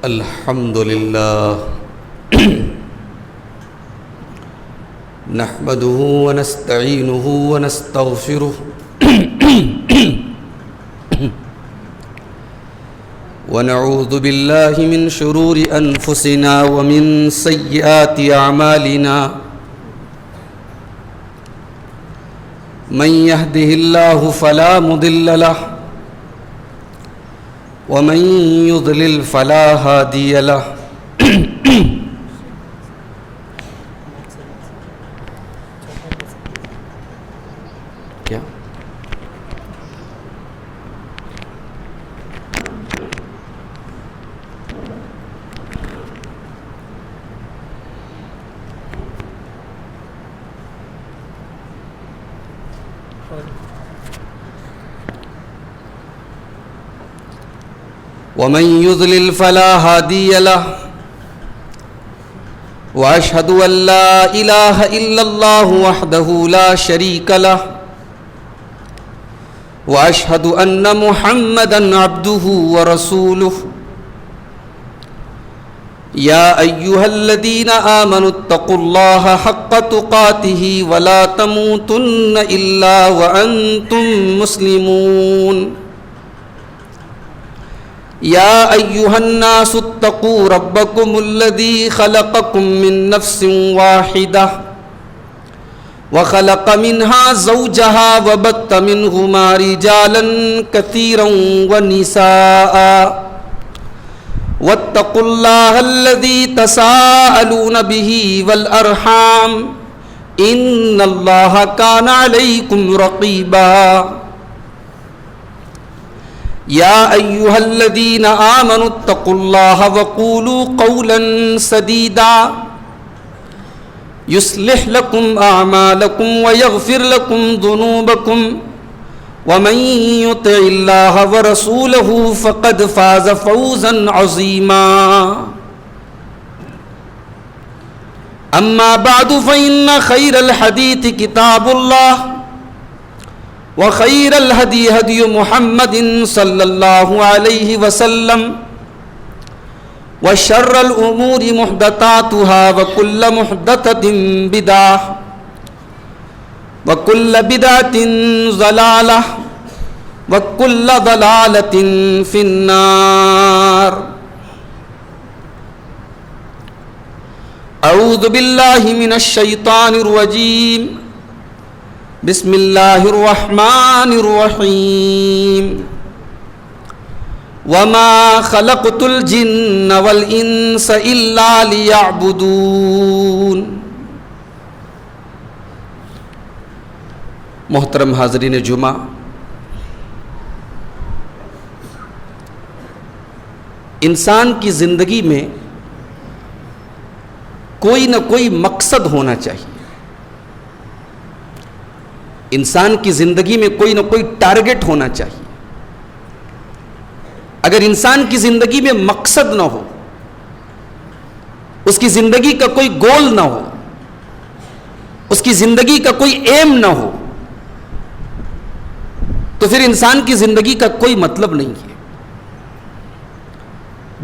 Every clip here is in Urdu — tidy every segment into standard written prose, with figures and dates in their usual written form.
الحمد لله نحمده ونستعينه ونستغفره ونعوذ بالله من شرور أنفسنا ومن سيئات أعمالنا من يهده الله فلا مضل له ومن يضلل فلا هادي له کیا ومن يضلل فلا هادي له وأشهد أن لا إله إلا الله وحده لا شريك له وأشهد أن محمدا عبده ورسوله يا أيها الذين آمنوا اتقوا الله حق تقاته ولا تموتن إلا وأنتم مسلمون يا أيها الناس اتقوا ربكم الذي خلقكم من نفس واحدة وخلق منها زوجها وبث منهما رجالا كثيرا ونساء واتقوا الله الذي تساءلون به والأرحام إن الله كان عليكم رقيبا يا أيها الذين آمنوا اتقوا الله وقولوا قولا سديدا يصلح لكم أعمالكم ويغفر لكم ذنوبكم ومن يطع الله ورسوله فقد فاز فوزا عظيما أما بعد فإن خير الحديث كتاب الله وخير الهدي هدي محمد صلى الله عليه وسلم وشر الأمور محدثاتها وكل محدثة بدعة وكل بدعة ضلالة وكل ضلالة في النار أعوذ بالله من الشيطان الرجيم بسم اللہ الرحمن الرحیم وما خلقت الجن والانس الا لیعبدون. محترم حاضرین جمعہ، انسان کی زندگی میں کوئی نہ کوئی مقصد ہونا چاہیے. انسان کی زندگی میں کوئی نہ کوئی ٹارگٹ ہونا چاہیے. اگر انسان کی زندگی میں مقصد نہ ہو، اس کی زندگی کا کوئی گول نہ ہو، اس کی زندگی کا کوئی ایم نہ ہو، تو پھر انسان کی زندگی کا کوئی مطلب نہیں ہے.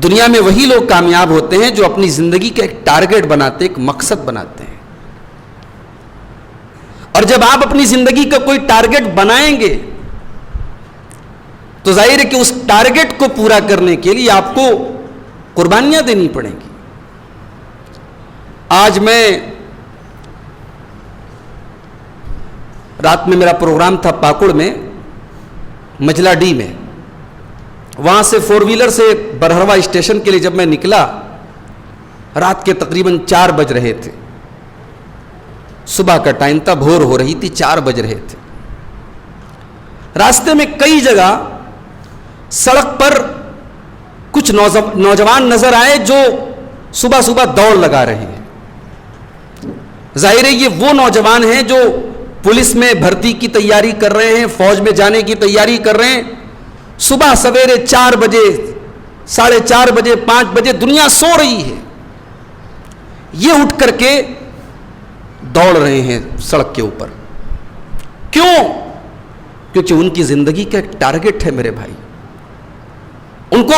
دنیا میں وہی لوگ کامیاب ہوتے ہیں جو اپنی زندگی کا ایک ٹارگٹ بناتے، ایک مقصد بناتے ہیں. اور جب آپ اپنی زندگی کا کوئی ٹارگٹ بنائیں گے تو ظاہر ہے کہ اس ٹارگٹ کو پورا کرنے کے لیے آپ کو قربانیاں دینی پڑیں گی. آج میں رات میں میرا پروگرام تھا پاکڑ میں، مجلا ڈی میں. وہاں سے 4 ویلر سے برہروا اسٹیشن کے لیے جب میں نکلا، رات کے تقریباً 4 بج رہے تھے. صبح کا ٹائم تھا، بھور ہو رہی تھی، 4 بج رہے تھے. راستے میں کئی جگہ سڑک پر کچھ نوجوان نظر آئے جو صبح صبح دوڑ لگا رہے ہیں. ظاہر ہے یہ وہ نوجوان ہیں جو پولیس میں بھرتی کی تیاری کر رہے ہیں، فوج میں جانے کی تیاری کر رہے ہیں. صبح سویرے 4 بجے، 4:30 بجے، 5 بجے دنیا سو رہی ہے، یہ اٹھ کر کے دوڑ رہے ہیں سڑک کے اوپر. کیوں؟ کیونکہ ان کی زندگی کا ایک ٹارگٹ ہے میرے بھائی. ان کو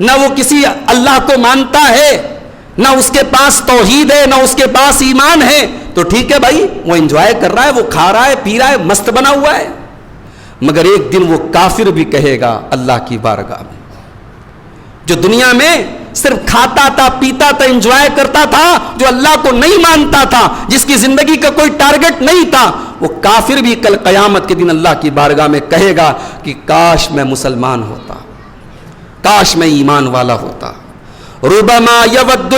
نہ وہ کسی اللہ کو مانتا ہے، نہ اس کے پاس توحید ہے، نہ اس کے پاس ایمان ہے، تو ٹھیک ہے بھائی، وہ انجوائے کر رہا ہے، وہ کھا رہا ہے، پی رہا ہے، مست بنا ہوا ہے. مگر ایک دن وہ کافر بھی کہے گا اللہ کی بارگاہ میں، جو دنیا میں صرف کھاتا تھا، پیتا تھا، انجوائے کرتا تھا، جو اللہ کو نہیں مانتا تھا، جس کی زندگی کا کوئی ٹارگٹ نہیں تھا، وہ کافر بھی کل قیامت کے دن اللہ کی بارگاہ میں کہے گا کہ کاش میں مسلمان ہوتا، کاش میں ایمان والا ہوتا. ربما یود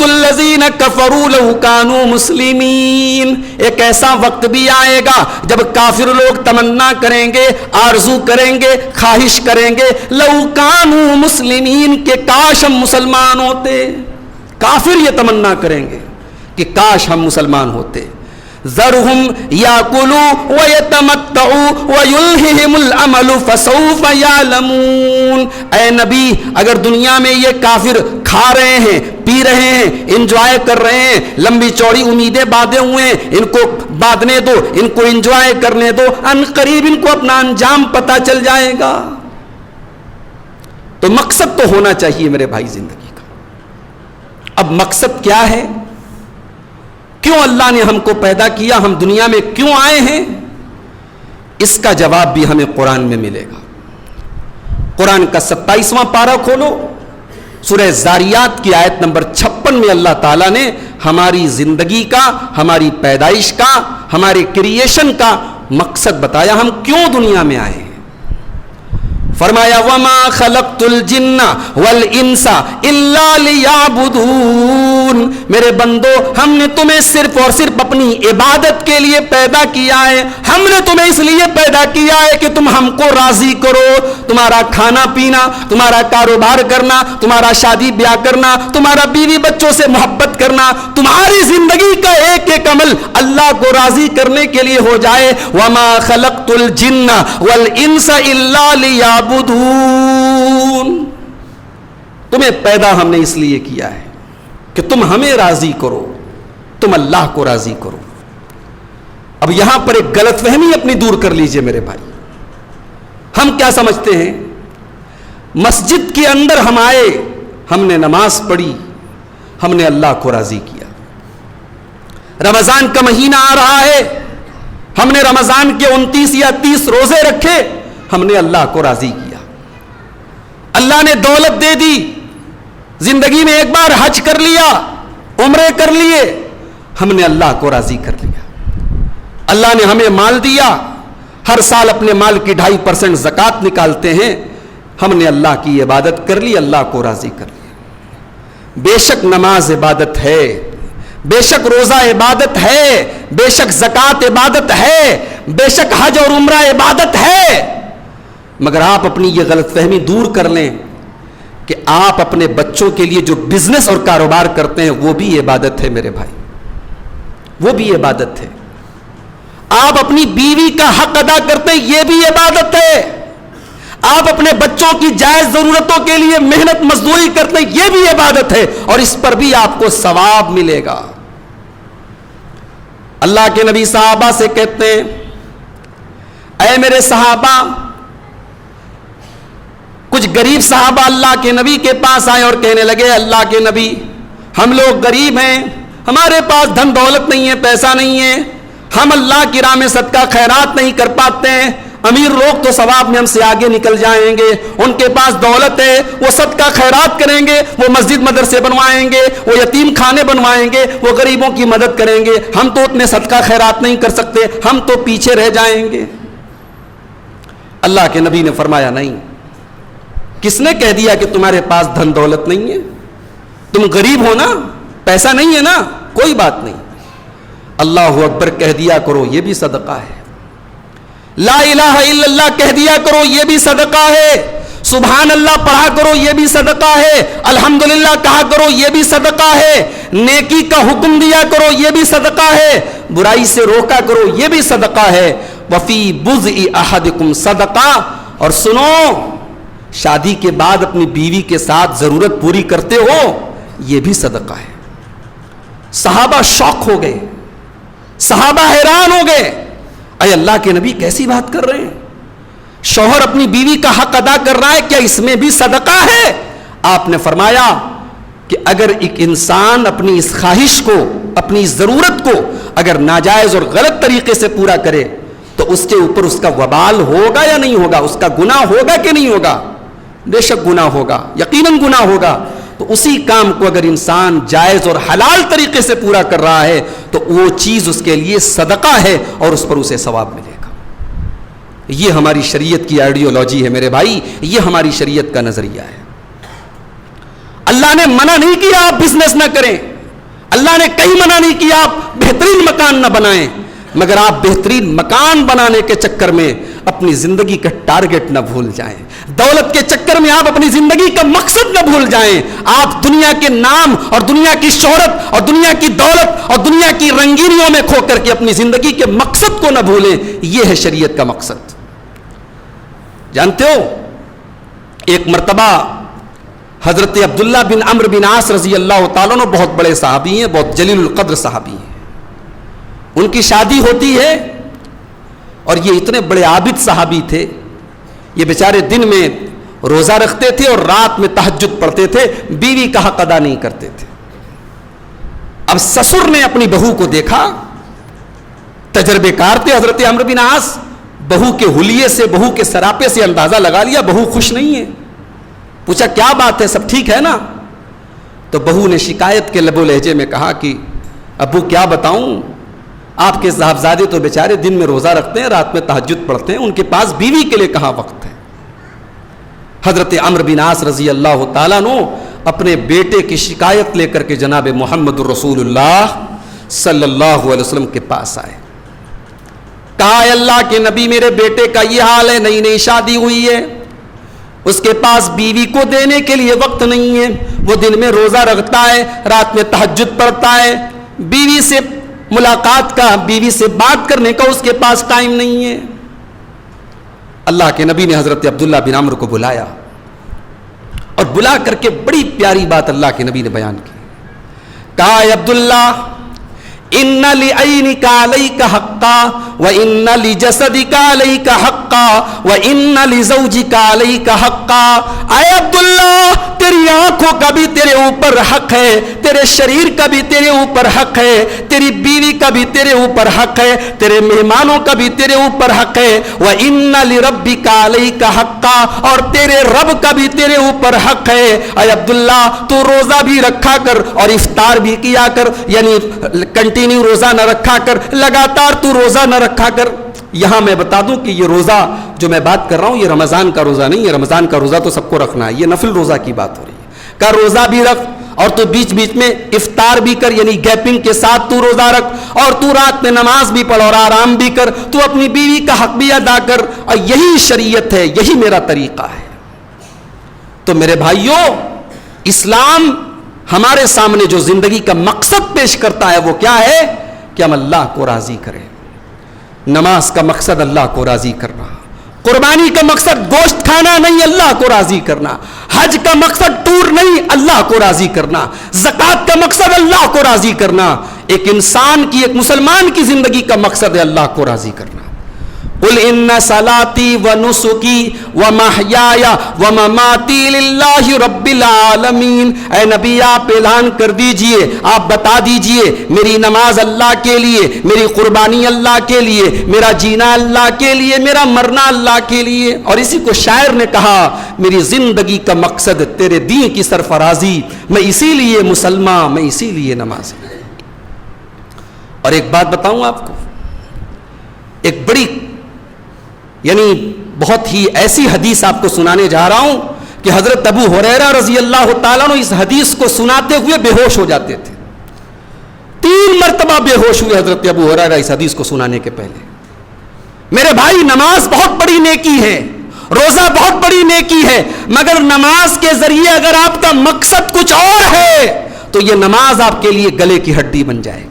الذین کفروا لو کانوا مسلمین. ایک ایسا وقت بھی آئے گا جب کافر لوگ تمنا کریں گے، آرزو کریں گے، خواہش کریں گے، لو کانوا مسلمین، کہ کاش ہم مسلمان ہوتے. کافر یہ تمنا کریں گے کہ کاش ہم مسلمان ہوتے. ذرہم یاکلوا ویتمتعوا ویلہہم الامل فسوف یعلمون. اے نبی، اگر دنیا میں یہ کافر کھا رہے ہیں، پی رہے ہیں، انجوائے کر رہے ہیں، لمبی چوڑی امیدیں باندھے ہوئے ہیں، ان کو باندھنے دو، ان کو انجوائے کرنے دو، ان قریب ان کو اپنا انجام پتہ چل جائے گا. تو مقصد تو ہونا چاہیے میرے بھائی زندگی کا. اب مقصد کیا ہے؟ کیوں اللہ نے ہم کو پیدا کیا؟ ہم دنیا میں کیوں آئے ہیں؟ اس کا جواب بھی ہمیں قرآن میں ملے گا. قرآن کا 27واں پارہ کھولو، سورہ زاریات کی آیت نمبر 56 میں اللہ تعالیٰ نے ہماری زندگی کا، ہماری پیدائش کا، ہمارے کریشن کا مقصد بتایا. ہم کیوں دنیا میں آئے ہیں؟ فرمایا وما خلقت الجن والانس الا لیعبدون. میرے بندو، ہم نے تمہیں صرف اور صرف اپنی عبادت کے لیے پیدا کیا ہے. ہم نے تمہیں اس لیے پیدا کیا ہے کہ تم ہم کو راضی کرو. تمہارا کھانا پینا، تمہارا کاروبار کرنا، تمہارا شادی بیاہ کرنا، تمہارا بیوی بچوں سے محبت کرنا، تمہاری زندگی کا ایک ایک عمل اللہ کو راضی کرنے کے لیے ہو جائے. وما خلقت الجن والانس الا لیعبدون. تمہیں پیدا ہم نے اس لیے کیا ہے کہ تم ہمیں راضی کرو، تم اللہ کو راضی کرو. اب یہاں پر ایک غلط فہمی اپنی دور کر لیجئے میرے بھائی. ہم کیا سمجھتے ہیں؟ مسجد کے اندر ہم آئے، ہم نے نماز پڑھی، ہم نے اللہ کو راضی کیا. رمضان کا مہینہ آ رہا ہے، ہم نے رمضان کے 29 یا 30 روزے رکھے، ہم نے اللہ کو راضی کیا. اللہ نے دولت دے دی، زندگی میں ایک بار حج کر لیا، عمرے کر لیے، ہم نے اللہ کو راضی کر لیا. اللہ نے ہمیں مال دیا، ہر سال اپنے مال کی 2.5% زکوٰۃ نکالتے ہیں، ہم نے اللہ کی عبادت کر لی، اللہ کو راضی کر لیا. بے شک نماز عبادت ہے، بے شک روزہ عبادت ہے، بے شک زکوٰۃ عبادت ہے، بے شک حج اور عمرہ عبادت ہے. مگر آپ اپنی یہ غلط فہمی دور کر لیں کہ آپ اپنے بچوں کے لیے جو بزنس اور کاروبار کرتے ہیں وہ بھی عبادت ہے میرے بھائی، وہ بھی عبادت ہے. آپ اپنی بیوی کا حق ادا کرتے ہیں، یہ بھی عبادت ہے. آپ اپنے بچوں کی جائز ضرورتوں کے لیے محنت مزدوری کرتے ہیں، یہ بھی عبادت ہے، اور اس پر بھی آپ کو ثواب ملے گا. اللہ کے نبی صحابہ سے کہتے ہیں، اے میرے صحابہ، کچھ غریب صحابہ اللہ کے نبی کے پاس آئے اور کہنے لگے، اللہ کے نبی، ہم لوگ غریب ہیں، ہمارے پاس دھن دولت نہیں ہے، پیسہ نہیں ہے، ہم اللہ کی راہ میں صدقہ خیرات نہیں کر پاتے ہیں. امیر لوگ تو ثواب میں ہم سے آگے نکل جائیں گے، ان کے پاس دولت ہے، وہ صدقہ خیرات کریں گے، وہ مسجد مدرسے بنوائیں گے، وہ یتیم خانے بنوائیں گے، وہ غریبوں کی مدد کریں گے. ہم تو اتنے صدقہ خیرات نہیں کر سکتے، ہم تو پیچھے رہ جائیں گے. اللہ کے نبی نے فرمایا، نہیں. کس نے کہہ دیا کہ تمہارے پاس دھن دولت نہیں ہے؟ تم غریب ہو نا، پیسہ نہیں ہے نا، کوئی بات نہیں. اللہ اکبر کہہ دیا کرو، یہ بھی صدقہ ہے. لا الہ الا اللہ کہہ دیا کرو، یہ بھی صدقہ ہے. سبحان اللہ پڑھا کرو، یہ بھی صدقہ ہے. الحمدللہ کہا کرو، یہ بھی صدقہ ہے. نیکی کا حکم دیا کرو، یہ بھی صدقہ ہے. برائی سے روکا کرو، یہ بھی صدقہ ہے. وفی بضع احدکم صدقہ. اور سنو، شادی کے بعد اپنی بیوی کے ساتھ ضرورت پوری کرتے ہو، یہ بھی صدقہ ہے. صحابہ شوق ہو گئے، صحابہ حیران ہو گئے، اے اللہ کے نبی کیسی بات کر رہے ہیں؟ شوہر اپنی بیوی کا حق ادا کر رہا ہے، کیا اس میں بھی صدقہ ہے؟ آپ نے فرمایا کہ اگر ایک انسان اپنی اس خواہش کو، اپنی ضرورت کو اگر ناجائز اور غلط طریقے سے پورا کرے تو اس کے اوپر اس کا وبال ہوگا یا نہیں ہوگا؟ اس کا گناہ ہوگا کہ نہیں ہوگا؟ بے شک گناہ ہوگا، یقیناً گناہ ہوگا۔ تو اسی کام کو اگر انسان جائز اور حلال طریقے سے پورا کر رہا ہے تو وہ چیز اس کے لیے صدقہ ہے اور اس پر اسے ثواب ملے گا۔ یہ ہماری شریعت کی آئیڈیالوجی ہے میرے بھائی، یہ ہماری شریعت کا نظریہ ہے۔ اللہ نے منع نہیں کیا آپ بزنس نہ کریں، اللہ نے کہیں منع نہیں کیا آپ بہترین مکان نہ بنائیں، مگر آپ بہترین مکان بنانے کے چکر میں اپنی زندگی کا ٹارگٹ نہ بھول جائیں، دولت کے چکر میں آپ اپنی زندگی کا مقصد نہ بھول جائیں، آپ دنیا کے نام اور دنیا کی شہرت اور دنیا کی دولت اور دنیا کی رنگینیوں میں کھو کر کے اپنی زندگی کے مقصد کو نہ بھولیں۔ یہ ہے شریعت کا مقصد۔ جانتے ہو، ایک مرتبہ حضرت عبداللہ بن عمرو بن عاص رضی اللہ تعالیٰ عنہ بہت بڑے صحابی ہیں، بہت جلیل القدر صحابی ہیں، ان کی شادی ہوتی ہے اور یہ اتنے بڑے عابد صحابی تھے، یہ بیچارے دن میں روزہ رکھتے تھے اور رات میں تہجد پڑھتے تھے، بیوی کا حق ادا نہیں کرتے تھے۔ اب سسر نے اپنی بہو کو دیکھا، تجربے کار تھے حضرت عمرو بن عاص، بہو کے حلیے سے، بہو کے سراپے سے اندازہ لگا لیا بہو خوش نہیں ہے۔ پوچھا کیا بات ہے، سب ٹھیک ہے نا؟ تو بہو نے شکایت کے لب و لہجے میں کہا کہ ابو کیا بتاؤں، آپ کے صاحبزادے تو بیچارے دن میں روزہ رکھتے ہیں، رات میں تہجد پڑھتے ہیں، ان کے پاس بیوی کے لیے کہاں وقت ہے۔ حضرت عمرو بن عاص رضی اللہ تعالیٰ عنہ اپنے بیٹے کی شکایت لے کر کے جناب محمد رسول اللہ صلی اللہ علیہ وسلم کے پاس آئے، کہا اے اللہ کے نبی میرے بیٹے کا یہ حال ہے، نئی نئی شادی ہوئی ہے، اس کے پاس بیوی کو دینے کے لیے وقت نہیں ہے، وہ دن میں روزہ رکھتا ہے، رات میں تہجد پڑھتا ہے، بیوی سے ملاقات کا، بیوی سے بات کرنے کا اس کے پاس ٹائم نہیں ہے۔ اللہ کے نبی نے حضرت عبداللہ بن عمرو کو بلایا اور بلا کر کے بڑی پیاری بات اللہ کے نبی نے بیان کی، کہا اے عبداللہ ان لعینک علیک حقا وان لجسدک علیک حقا وان لزوجک علیک حقا۔ اے عبداللہ تیری آنکھوں کا بھی تیرے اوپر حق ہے، تیرے شریر کا بھی تیرے اوپر حق ہے، تیری بیوی کا بھی تیرے اوپر حق ہے، تیرے مہمانوں کا بھی تیرے اوپر حق ہے، وان لربک علیک حقا، اور تیرے رب کا بھی تیرے اوپر حق ہے۔ اے عبداللہ تو روزہ بھی رکھا کر اور افطار بھی کیا کر، یعنی کنٹینیو روزہ نہ رکھا کر، لگاتار تو روزہ نہ رکھا کر۔ یہاں میں بتا دوں کہ یہ روزہ جو میں بات کر رہا ہوں یہ رمضان کا روزہ نہیں ہے، رمضان کا روزہ تو سب کو رکھنا ہے، یہ نفل روزہ کی بات ہو رہی ہے۔ کہ روزہ بھی رکھ اور تو بیچ بیچ میں افطار بھی کر، یعنی گیپنگ کے ساتھ تو روزہ رکھ، اور تو رات میں نماز بھی پڑھ اور آرام بھی کر، تو اپنی بیوی کا حق بھی ادا کر، اور یہی شریعت ہے، یہی میرا طریقہ ہے۔ تو میرے بھائیوں، اسلام ہمارے سامنے جو زندگی کا مقصد پیش کرتا ہے وہ کیا ہے کہ ہم اللہ کو راضی کریں۔ نماز کا مقصد اللہ کو راضی کرنا، قربانی کا مقصد گوشت کھانا نہیں، اللہ کو راضی کرنا، حج کا مقصد ٹور نہیں، اللہ کو راضی کرنا، زکوٰۃ کا مقصد اللہ کو راضی کرنا۔ ایک انسان کی، ایک مسلمان کی زندگی کا مقصد ہے اللہ کو راضی کرنا۔ قل ان صلاتی و نسکی و محیای و مماتی للہ رب العالمین۔ اے نبی آپ اعلان کر دیجئے، آپ بتا دیجئے میری نماز اللہ کے لیے، میری قربانی اللہ کے لیے، میرا جینا اللہ کے لیے، میرا مرنا اللہ کے لیے۔ اور اسی کو شاعر نے کہا میری زندگی کا مقصد تیرے دین کی سرفرازی، میں اسی لیے مسلمان، میں اسی لیے نمازی۔ اور ایک بات بتاؤں آپ کو، ایک بڑی یعنی بہت ہی ایسی حدیث آپ کو سنانے جا رہا ہوں کہ حضرت ابو ہریرہ رضی اللہ تعالیٰ عنہ اس حدیث کو سناتے ہوئے بے ہوش ہو جاتے تھے۔ 3 مرتبہ بے ہوش ہوئے حضرت ابو ہریرہ اس حدیث کو سنانے کے پہلے۔ میرے بھائی، نماز بہت بڑی نیکی ہے، روزہ بہت بڑی نیکی ہے، مگر نماز کے ذریعے اگر آپ کا مقصد کچھ اور ہے تو یہ نماز آپ کے لیے گلے کی ہڈی بن جائے گی۔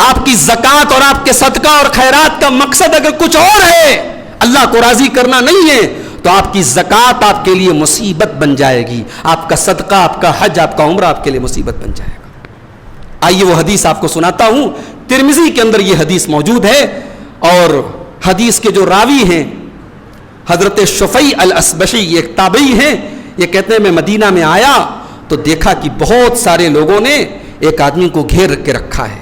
آپ کی زکوٰۃ اور آپ کے صدقہ اور خیرات کا مقصد اگر کچھ اور ہے، اللہ کو راضی کرنا نہیں ہے، تو آپ کی زکوٰۃ آپ کے لیے مصیبت بن جائے گی، آپ کا صدقہ، آپ کا حج، آپ کا عمرہ آپ کے لیے مصیبت بن جائے گا۔ آئیے وہ حدیث آپ کو سناتا ہوں، ترمذی کے اندر یہ حدیث موجود ہے، اور حدیث کے جو راوی ہیں حضرت شفیع الاسبشی یہ ایک تابعی ہیں، یہ کہتے ہیں میں مدینہ میں آیا تو دیکھا کہ بہت سارے لوگوں نے ایک آدمی کو گھیر کے رکھا ہے.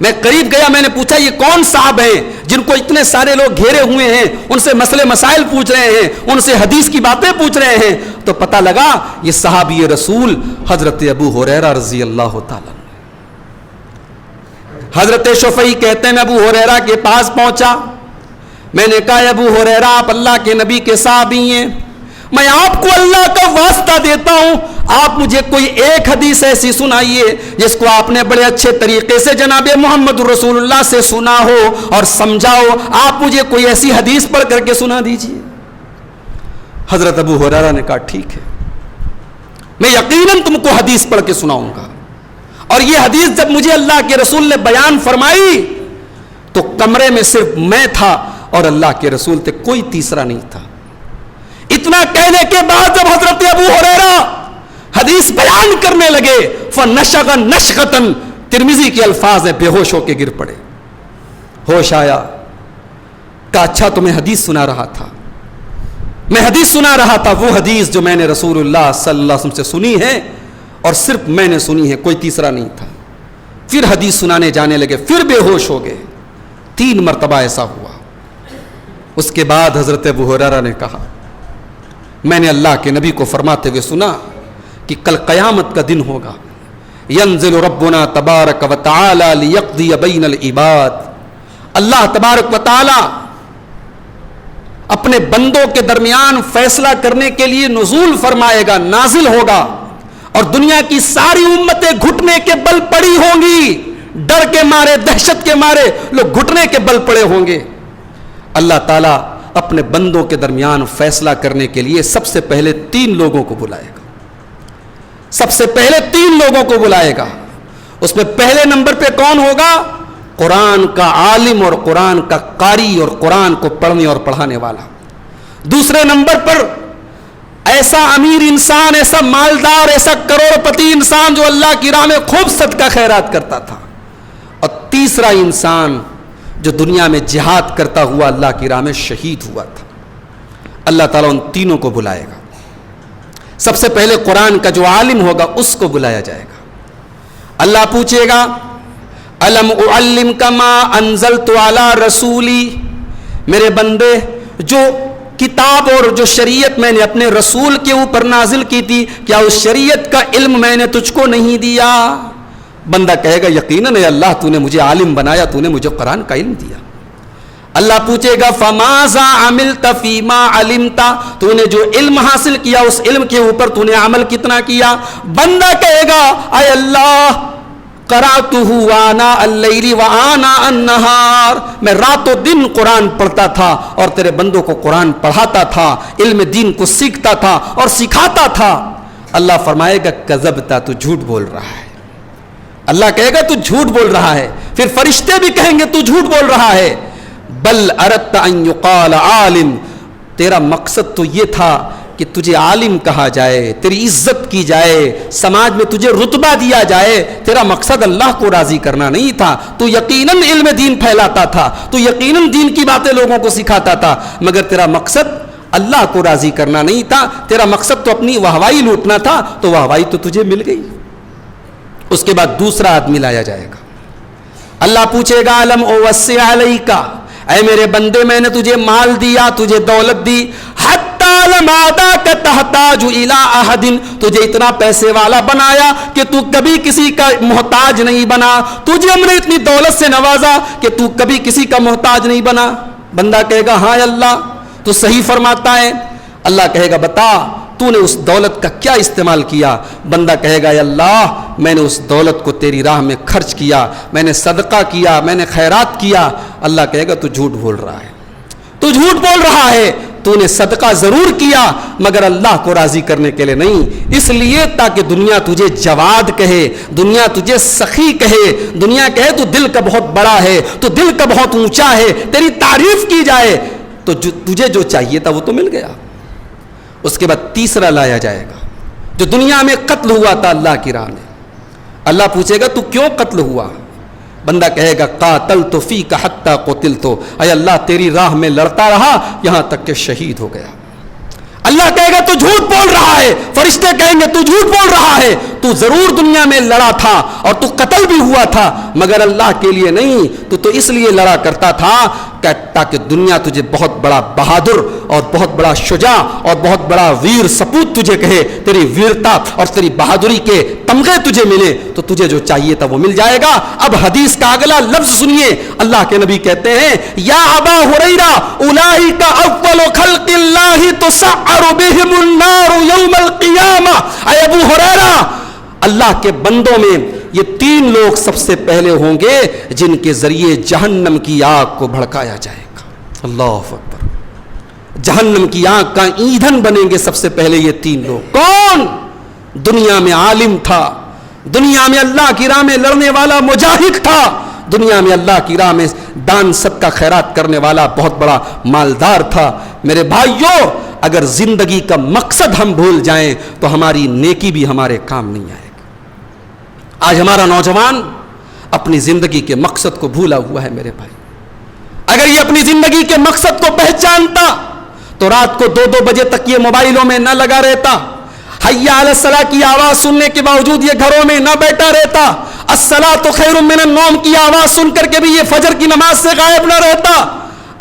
میں قریب گیا، میں نے پوچھا یہ کون صاحب ہیں جن کو اتنے سارے لوگ گھیرے ہوئے ہیں، ان سے مسئلے مسائل پوچھ رہے ہیں، ان سے حدیث کی باتیں پوچھ رہے ہیں؟ تو پتہ لگا یہ صحابی رسول حضرت ابو ہریرہ رضی اللہ تعالیٰ. حضرت شفیع کہتے ہیں میں ابو ہریرہ کے پاس پہنچا، میں نے کہا ابو ہریرہ آپ اللہ کے نبی کے صحابی ہیں، میں آپ کو اللہ کا واسطہ دیتا ہوں، آپ مجھے کوئی ایک حدیث ایسی سنائیے جس کو آپ نے بڑے اچھے طریقے سے جناب محمد رسول اللہ سے سنا ہو اور سمجھا ہو، آپ مجھے کوئی ایسی حدیث پڑھ کر کے سنا دیجیے. حضرت ابو ہریرہ نے کہا ٹھیک ہے، میں یقیناً تم کو حدیث پڑھ کے سناؤں گا. اور یہ حدیث جب مجھے اللہ کے رسول نے بیان فرمائی تو کمرے میں صرف میں تھا اور اللہ کے رسول تھے، کوئی تیسرا نہیں تھا. اتنا کہنے کے بعد جب حضرت ابو ہریرہ حدیث بیان کرنے لگے فنشغ نشغتن، ترمذی کے الفاظ ہیں، بے ہوش ہو کے گر پڑے. ہوش آیا، کہا اچھا تمہیں حدیث سنا رہا تھا، میں حدیث سنا رہا تھا، وہ حدیث جو میں نے رسول اللہ صلی اللہ علیہ وسلم سے سنی ہے اور صرف میں نے سنی ہے، کوئی تیسرا نہیں تھا. پھر حدیث سنانے جانے لگے، پھر بے ہوش ہو گئے. 3 مرتبہ ایسا ہوا. اس کے بعد حضرت ابو ہریرہ نے کہا میں نے اللہ کے نبی کو فرماتے ہوئے سنا کہ کل قیامت کا دن ہوگا، ینزل ربنا تبارک و تعالی لیقضی بین العباد، اللہ تبارک و تعالی اپنے بندوں کے درمیان فیصلہ کرنے کے لیے نزول فرمائے گا، نازل ہوگا، اور دنیا کی ساری امتیں گھٹنے کے بل پڑی ہوں گی، ڈر کے مارے، دہشت کے مارے لوگ گھٹنے کے بل پڑے ہوں گے. اللہ تعالیٰ اپنے بندوں کے درمیان فیصلہ کرنے کے لیے سب سے پہلے 3 لوگوں کو بلائے گا. سب سے پہلے 3 لوگوں کو بلائے گا. اس میں پہلے نمبر پہ کون ہوگا؟ قرآن کا عالم اور قرآن کا قاری اور قرآن کو پڑھنے اور پڑھانے والا. دوسرے نمبر پر ایسا امیر انسان، ایسا مالدار، ایسا کروڑ پتی انسان جو اللہ کی راہ میں خوب صدقہ خیرات کرتا تھا. اور تیسرا انسان جو دنیا میں جہاد کرتا ہوا اللہ کی راہ میں شہید ہوا تھا. اللہ تعالیٰ ان تینوں کو بلائے گا. سب سے پہلے قرآن کا جو عالم ہوگا اس کو بلایا جائے گا. اللہ پوچھے گا الم اعلمک ما انزلت علی رسولی، میرے بندے جو کتاب اور جو شریعت میں نے اپنے رسول کے اوپر نازل کی تھی، کیا اس شریعت کا علم میں نے تجھ کو نہیں دیا؟ بندہ کہے گا یقیناً اے اللہ تو نے مجھے عالم بنایا، تو نے مجھے قرآن کا علم دیا. اللہ پوچھے گا فماذا عملت فیما علمت، تو نے جو علم حاصل کیا اس علم کے اوپر تو نے عمل کتنا کیا؟ بندہ کہے گا اے اللہ قرأتہ آناء اللیل وآناء النہار، میں رات و دن قرآن پڑھتا تھا اور تیرے بندوں کو قرآن پڑھاتا تھا، علم دین کو سیکھتا تھا اور سکھاتا تھا. اللہ فرمائے گا کذبتا، تو جھوٹ بول رہا ہے. اللہ کہے گا تو جھوٹ بول رہا ہے. پھر فرشتے بھی کہیں گے تو جھوٹ بول رہا ہے. بل اردت ان یقال عالم، تیرا مقصد تو یہ تھا کہ تجھے عالم کہا جائے، تیری عزت کی جائے، سماج میں تجھے رتبہ دیا جائے. تیرا مقصد اللہ کو راضی کرنا نہیں تھا. تو یقیناً علم دین پھیلاتا تھا، تو یقیناً دین کی باتیں لوگوں کو سکھاتا تھا، مگر تیرا مقصد اللہ کو راضی کرنا نہیں تھا. تیرا مقصد تو اپنی واہوائی لوٹنا تھا، تو واہوائی تو تجھے مل گئی. اس کے بعد دوسرا آدمی لایا جائے گا. اللہ پوچھے گا الم اوسع علیک، اے میرے بندے میں نے تجھے مال دیا، تجھے دولت دی، حتی لم اعطاک تحتاج الی احد، تجھے اتنا پیسے والا بنایا کہ تو کبھی کسی کا محتاج نہیں بنا. تجھے ہم نے اتنی دولت سے نوازا کہ تو کبھی کسی کا محتاج نہیں بنا. بندہ کہے گا ہاں اللہ تو صحیح فرماتا ہے. اللہ کہے گا بتا تو نے اس دولت کا کیا استعمال کیا؟ بندہ کہے گا یا اللہ میں نے اس دولت کو تیری راہ میں خرچ کیا، میں نے صدقہ کیا، میں نے خیرات کیا. اللہ کہے گا تو جھوٹ بول رہا ہے، تو جھوٹ بول رہا ہے. تو نے صدقہ ضرور کیا مگر اللہ کو راضی کرنے کے لیے نہیں، اس لیے تاکہ دنیا تجھے جواد کہے، دنیا تجھے سخی کہے، دنیا کہے تو دل کا بہت بڑا ہے، تو دل کا بہت اونچا ہے، تیری تعریف کی جائے. تو تجھے جو چاہیے تھا وہ تو مل گیا. اس کے بعد تیسرا لایا جائے گا جو دنیا میں قتل ہوا تھا اللہ کی راہ میں. اللہ پوچھے گا تو کیوں قتل ہوا؟ بندہ کہے گا قاتلت فیک حتی قتلت، اے اللہ تیری راہ میں لڑتا رہا یہاں تک کہ شہید ہو گیا۔ اللہ کہے گا تو جھوٹ بول رہا ہے، فرشتے کہیں گے تو جھوٹ بول رہا ہے، تو ضرور دنیا میں لڑا تھا اور تو قتل بھی ہوا تھا، مگر اللہ کے لیے نہیں، تو اس لیے لڑا کرتا تھا تاکہ دنیا تجھے بہت بڑا بہادر اور بہت بڑا شجاع اور بہت بڑا ویر سپوت تجھے کہے، تیری ویرتا اور تیری بہادری کے تمغے تجھے ملے تو تجھے جو چاہیے تھا وہ مل جائے گا۔ اب حدیث کا اگلا لفظ سنیے، اللہ کے نبی کہتے ہیں یا ابا ہریرہ اولئک اول خلق اللہ تسعر بہم النار یوم القیامہ، اے ابو ہریرہ اللہ کے بندوں میں یہ 3 لوگ سب سے پہلے ہوں گے جن کے ذریعے جہنم کی آگ کو بھڑکایا جائے گا۔ اللہ اکبر، جہنم کی آگ کا ایندھن بنیں گے سب سے پہلے یہ 3 لوگ۔ کون؟ دنیا میں عالم تھا، دنیا میں اللہ کی راہ میں لڑنے والا مجاہد تھا، دنیا میں اللہ کی راہ میں دان صدقہ خیرات کرنے والا بہت بڑا مالدار تھا۔ میرے بھائیوں، اگر زندگی کا مقصد ہم بھول جائیں تو ہماری نیکی بھی ہمارے کام نہیں آئے گی۔ آج ہمارا نوجوان اپنی زندگی کے مقصد کو بھولا ہوا ہے میرے بھائی۔ اگر یہ اپنی زندگی کے مقصد کو پہچانتا تو رات کو 2-2 بجے تک یہ موبائلوں میں نہ لگا رہتا، حی علی الصلاۃ کی آواز سننے کے باوجود یہ گھروں میں نہ بیٹھا رہتا، الصلاۃ خیر من النوم کی آواز سن کر کے بھی یہ فجر کی نماز سے غائب نہ رہتا۔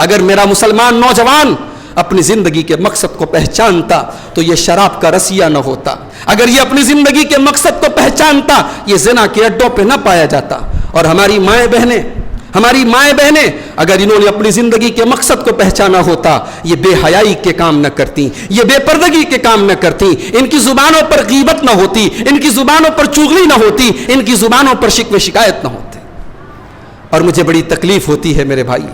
اگر میرا مسلمان نوجوان اپنی زندگی کے مقصد کو پہچانتا تو یہ شراب کا رسیہ نہ ہوتا، اگر یہ اپنی زندگی کے مقصد کو پہچانتا یہ زنا کے اڈوں پہ نہ پایا جاتا۔ اور ہماری مائیں بہنیں اگر انہوں نے اپنی زندگی کے مقصد کو پہچانا ہوتا یہ بے حیائی کے کام نہ کرتی، یہ بے پردگی کے کام نہ کرتی، ان کی زبانوں پر غیبت نہ ہوتی، ان کی زبانوں پر چغلی نہ ہوتی، ان کی زبانوں پر شکوے شکایت نہ ہوتے۔ اور مجھے بڑی تکلیف ہوتی ہے میرے بھائی،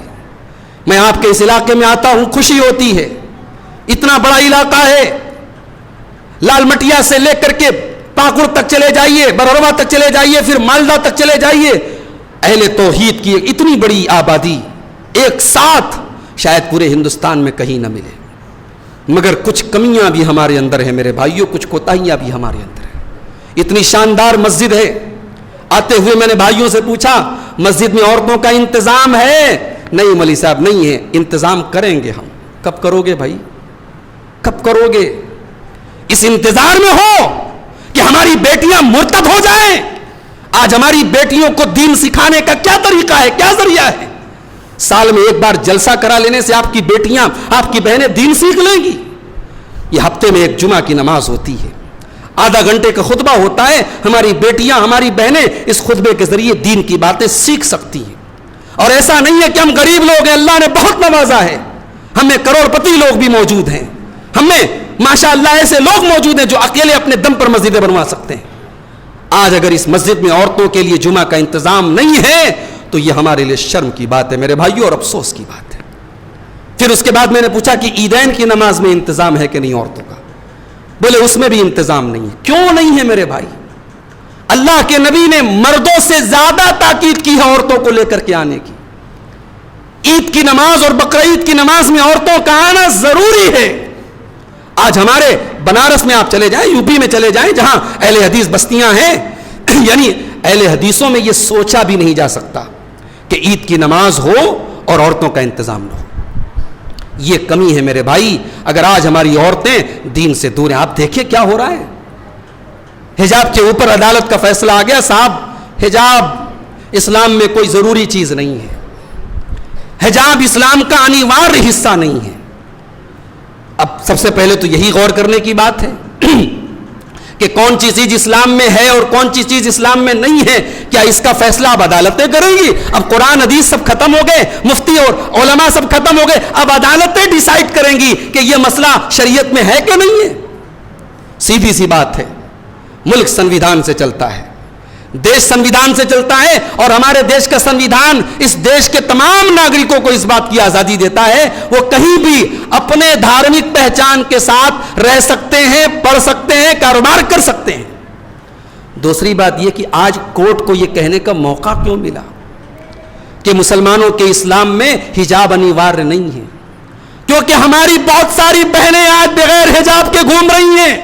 میں آپ کے اس علاقے میں آتا ہوں، خوشی ہوتی ہے، اتنا بڑا علاقہ ہے، لال مٹیا سے لے کر کے پاکڑ تک چلے جائیے، بروروا تک چلے جائیے، پھر مالدہ تک چلے جائیے، اہل توحید کی اتنی بڑی آبادی ایک ساتھ شاید پورے ہندوستان میں کہیں نہ ملے، مگر کچھ کمیاں بھی ہمارے اندر ہیں میرے بھائیوں، کچھ کوتاہیاں بھی ہمارے اندر ہیں۔ اتنی شاندار مسجد ہے، آتے ہوئے میں نے بھائیوں سے پوچھا مسجد میں عورتوں کا انتظام ہے؟ نہیں مولوی صاحب نہیں ہے۔ انتظام کریں گے ہم۔ کب کرو گے بھائی، کب کرو گے؟ اس انتظار میں ہو کہ ہماری بیٹیاں مرتد ہو جائیں؟ آج ہماری بیٹیوں کو دین سکھانے کا کیا طریقہ ہے، کیا ذریعہ ہے؟ سال میں ایک بار جلسہ کرا لینے سے آپ کی بیٹیاں، آپ کی بہنیں دین سیکھ لیں گی؟ یہ ہفتے میں ایک جمعہ کی نماز ہوتی ہے، آدھا گھنٹے کا خطبہ ہوتا ہے، ہماری بیٹیاں، ہماری بہنیں اس خطبے کے ذریعے دین کی باتیں سیکھ سکتی ہیں۔ اور ایسا نہیں ہے کہ ہم غریب لوگ ہیں، اللہ نے بہت نوازا ہے، ہم میں کروڑ پتی لوگ بھی موجود ہیں، ہم میں ماشاء اللہ ایسے لوگ موجود ہیں جو اکیلے اپنے دم پر مسجدیں بنوا سکتے ہیں۔ آج اگر اس مسجد میں عورتوں کے لیے جمعہ کا انتظام نہیں ہے تو یہ ہمارے لیے شرم کی بات ہے میرے بھائیوں، اور افسوس کی بات ہے۔ پھر اس کے بعد میں نے پوچھا کہ عیدین کی نماز میں انتظام ہے کہ نہیں عورتوں کا؟ بولے اس میں بھی انتظام نہیں ہے۔ کیوں نہیں ہے میرے بھائی؟ اللہ کے نبی نے مردوں سے زیادہ تاکید کی ہے عورتوں کو لے کر کے آنے کی۔ عید کی نماز اور بقرعید کی نماز میں عورتوں کا آنا ضروری ہے۔ آج ہمارے بنارس میں آپ چلے جائیں، یو پی میں چلے جائیں، جہاں اہل حدیث بستیاں ہیں، یعنی اہل حدیثوں میں یہ سوچا بھی نہیں جا سکتا کہ عید کی نماز ہو اور عورتوں کا انتظام نہ ہو۔ یہ کمی ہے میرے بھائی۔ اگر آج ہماری عورتیں دین سے دور ہیں، آپ دیکھیں کیا ہو رہا ہے۔ حجاب کے اوپر عدالت کا فیصلہ آ گیا، صاحب حجاب اسلام میں کوئی ضروری چیز نہیں ہے، حجاب اسلام کا انیواریہ حصہ نہیں ہے۔ اب سب سے پہلے تو یہی غور کرنے کی بات ہے کہ کون سی چیز اسلام میں ہے اور کون سی چیز اسلام میں نہیں ہے۔ کیا اس کا فیصلہ اب عدالتیں کریں گی؟ اب قرآن حدیث سب ختم ہو گئے، مفتی اور علماء سب ختم ہو گئے، اب عدالتیں ڈیسائیڈ کریں گی کہ یہ مسئلہ شریعت میں ہے کہ نہیں ہے؟ سیدھی سی بات ہے، ملک سنویدھان سے چلتا ہے، دیش سنویدھان سے چلتا ہے، اور ہمارے دیش کا سنویدھان اس دیش کے تمام ناگرکوں کو اس بات کی آزادی دیتا ہے وہ کہیں بھی اپنے دھارمک پہچان کے ساتھ رہ سکتے ہیں، پڑھ سکتے ہیں، کاروبار کر سکتے ہیں۔ دوسری بات یہ کہ آج کورٹ کو یہ کہنے کا موقع کیوں ملا کہ مسلمانوں کے اسلام میں حجاب انیواریہ نہیں ہے؟ کیونکہ ہماری بہت ساری بہنیں آج بغیر حجاب کے گھوم رہی ہیں۔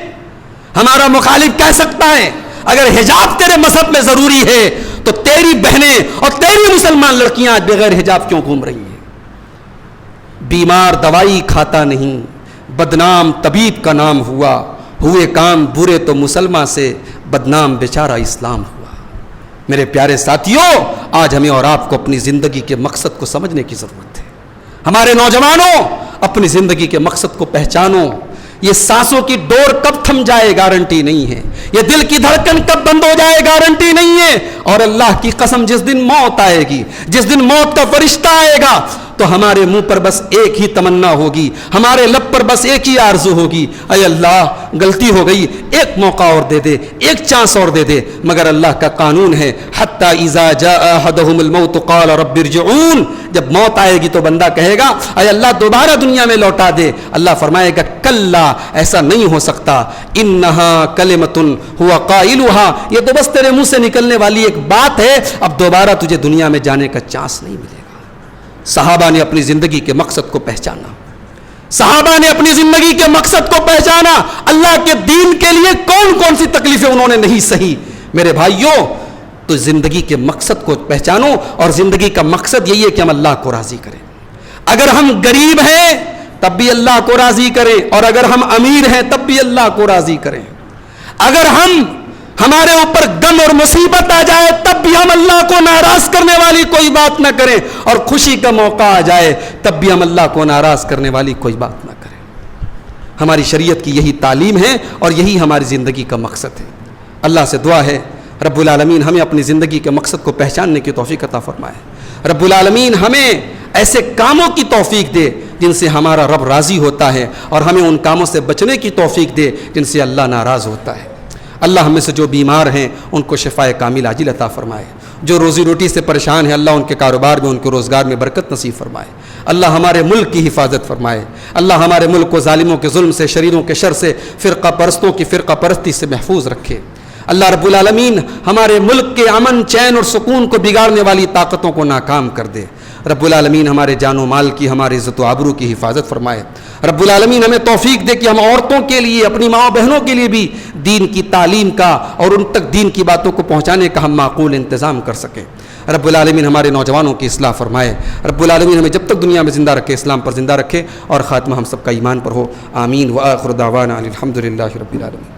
ہمارا مخالف کہہ سکتا ہے اگر حجاب تیرے مذہب میں ضروری ہے تو تیری بہنیں اور تیری مسلمان لڑکیاں آج بغیر حجاب کیوں گھوم رہی ہیں؟ بیمار دوائی کھاتا نہیں، بدنام طبیب کا نام ہوا، ہوئے کام برے تو مسلمان سے بدنام بیچارہ اسلام ہوا۔ میرے پیارے ساتھیوں، آج ہمیں اور آپ کو اپنی زندگی کے مقصد کو سمجھنے کی ضرورت ہے۔ ہمارے نوجوانوں، اپنی زندگی کے مقصد کو پہچانو۔ یہ سانسوں کی ڈور کب تھم جائے گارنٹی نہیں ہے، یہ دل کی دھڑکن کب بند ہو جائے گارنٹی نہیں ہے، اور اللہ کی قسم جس دن موت آئے گی، جس دن موت کا فرشتہ آئے گا، تو ہمارے منہ پر بس ایک ہی تمنا ہوگی، ہمارے لب پر بس ایک ہی آرزو ہوگی، اے اللہ غلطی ہو گئی، ایک موقع اور دے دے، ایک چانس اور دے دے۔ مگر اللہ کا قانون ہے حتی اذا جاء احدهم الموت قال رب ارجعون، جب موت آئے گی تو بندہ کہے گا اے اللہ دوبارہ دنیا میں لوٹا دے۔ اللہ فرمائے گا کلا، ایسا نہیں ہو سکتا، انہا کلمۃ ہوا قائلھا، یہ تو بس تیرے منہ سے نکلنے والی ایک بات ہے، اب دوبارہ تجھے دنیا میں جانے کا چانس نہیں ملے گا۔ صحابہ نے اپنی زندگی کے مقصد کو پہچانا، صحابہ نے اپنی زندگی کے مقصد کو پہچانا، اللہ کے دین کے لیے کون کون سی تکلیفیں انہوں نے نہیں سہی۔ میرے بھائیوں، تو زندگی کے مقصد کو پہچانو، اور زندگی کا مقصد یہی ہے کہ ہم اللہ کو راضی کریں۔ اگر ہم غریب ہیں تب بھی اللہ کو راضی کریں، اور اگر ہم امیر ہیں تب بھی اللہ کو راضی کریں۔ اگر ہمارے اوپر غم اور مصیبت آ جائے تب بھی ہم اللہ کو ناراض کرنے والی کوئی بات نہ کریں، اور خوشی کا موقع آ جائے تب بھی ہم اللہ کو ناراض کرنے والی کوئی بات نہ کریں۔ ہماری شریعت کی یہی تعلیم ہے اور یہی ہماری زندگی کا مقصد ہے۔ اللہ سے دعا ہے رب العالمین ہمیں اپنی زندگی کے مقصد کو پہچاننے کی توفیق عطا فرمائے۔ رب العالمین ہمیں ایسے کاموں کی توفیق دے جن سے ہمارا رب راضی ہوتا ہے، اور ہمیں ان کاموں سے بچنے کی توفیق دے جن سے اللہ ناراض ہوتا ہے۔ اللہ ہم میں سے جو بیمار ہیں ان کو شفائے کامل عاجل عطا فرمائے، جو روزی روٹی سے پریشان ہیں اللہ ان کے کاروبار میں، ان کے روزگار میں برکت نصیب فرمائے۔ اللہ ہمارے ملک کی حفاظت فرمائے، اللہ ہمارے ملک کو ظالموں کے ظلم سے، شریروں کے شر سے، فرقہ پرستوں کی فرقہ پرستی سے محفوظ رکھے۔ اللہ رب العالمین ہمارے ملک کے امن چین اور سکون کو بگاڑنے والی طاقتوں کو ناکام کر دے۔ رب العالمین ہمارے جان و مال کی، ہماری عزت و آبرو کی حفاظت فرمائے۔ رب العالمین ہمیں توفیق دے کہ ہم عورتوں کے لیے، اپنی ماں بہنوں کے لیے بھی دین کی تعلیم کا اور ان تک دین کی باتوں کو پہنچانے کا ہم معقول انتظام کر سکیں۔ رب العالمین ہمارے نوجوانوں کی اصلاح فرمائے۔ رب العالمین ہمیں جب تک دنیا میں زندہ رکھے اسلام پر زندہ رکھے، اور خاتمہ ہم سب کا ایمان پر ہو۔ آمین۔ وآخر دعوانا الحمدللہ رب العالمین۔